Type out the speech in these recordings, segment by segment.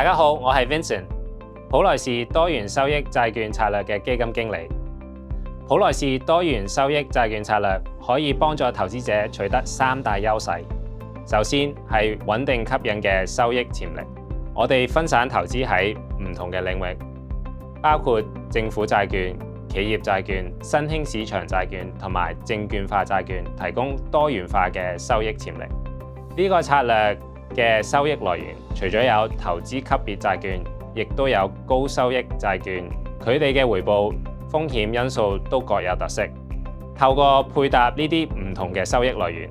大家好，我係 Vincent， 普萊士多元收益債券策略嘅基金經理。普萊士多元收益債券策略可以幫助投資者取得三大優勢。首先係穩定吸引嘅收益潛力。我哋分散投資喺唔同嘅領域，包括政府債券、企業債券、新興市場債券同埋證券化債券，提供多元化嘅收益潛力。呢個策略嘅收益來源，除咗有投資級別債券，亦都有高收益債券。佢哋嘅回報、風險因素都各有特色。透過配搭呢啲唔同嘅收益來源，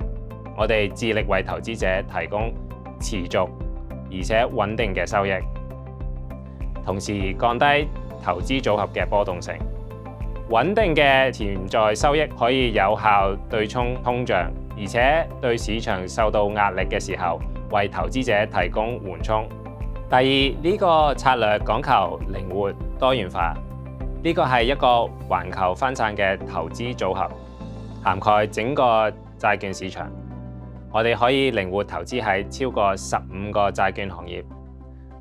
我哋致力為投資者提供持續而且穩定嘅收益，同時降低投資組合嘅波動性。穩定嘅潛在收益可以有效對沖通脹，而且對市場受到壓力嘅時候，為投資者提供緩衝。第二，呢個策略講求靈活多元化，呢個係一個環球分散嘅投資組合，涵蓋整個債券市場。我哋可以靈活投資喺超過15個債券行業，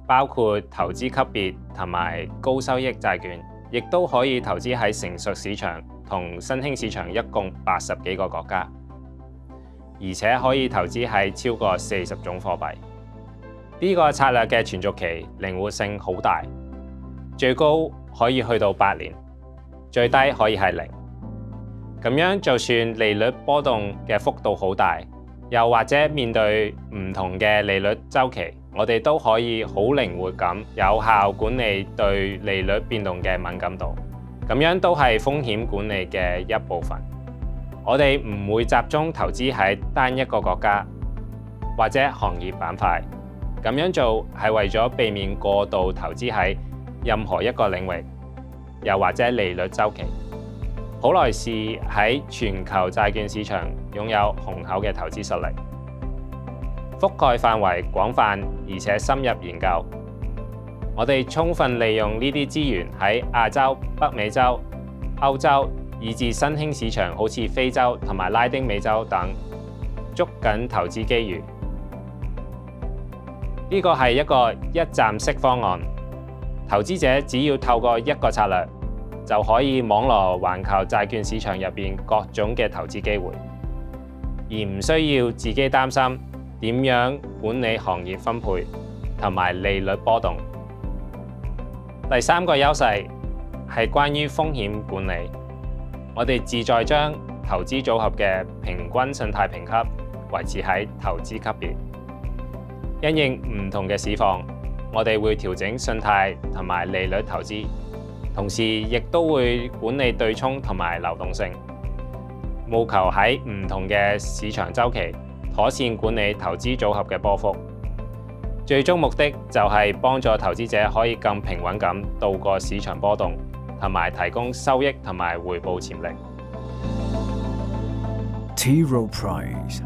包括投資級別同埋高收益債券，亦都可以投資喺成熟市場同新興市場，一共80幾個國家，而且可以投資喺超過40種貨幣。呢個策略嘅存續期靈活性好大，最高可以去到8年，最低可以係0。咁樣就算利率波動嘅幅度好大，又或者面對唔同嘅利率週期，我哋都可以好靈活咁有效管理對利率變動嘅敏感度。咁樣都係風險管理嘅一部分。我哋唔會集中投資喺單一個國家或者行業板塊。咁樣做係為咗避免過度投資喺任何一個領域，又或者利率週期。普萊士喺全球債券市場擁有雄厚嘅投資實力，覆蓋範圍廣泛而且深入研究。我哋充分利用呢啲資源喺亞洲、北美洲、歐洲以至新興市場，好似非洲同埋拉丁美洲等，捉緊投資機遇。呢個係一個一站式方案，投資者只要透過一個策略，就可以網羅環球債券市場入邊各種嘅投資機會，而唔需要自己擔心點樣管理行業分配同埋利率波動。第三個優勢係關於風險管理，我哋旨在將投資組合嘅平均信貸評級維持喺投資級別，因應唔同嘅市況，我哋會調整信貸同埋利率投資。同時，亦都會管理對沖同埋流動性，務求喺唔同嘅市場週期，妥善管理投資組合嘅波幅。最終目的就係幫助投資者可以更平穩咁度過市場波動，同埋提供收益同埋回報潛力。T. Rowe Price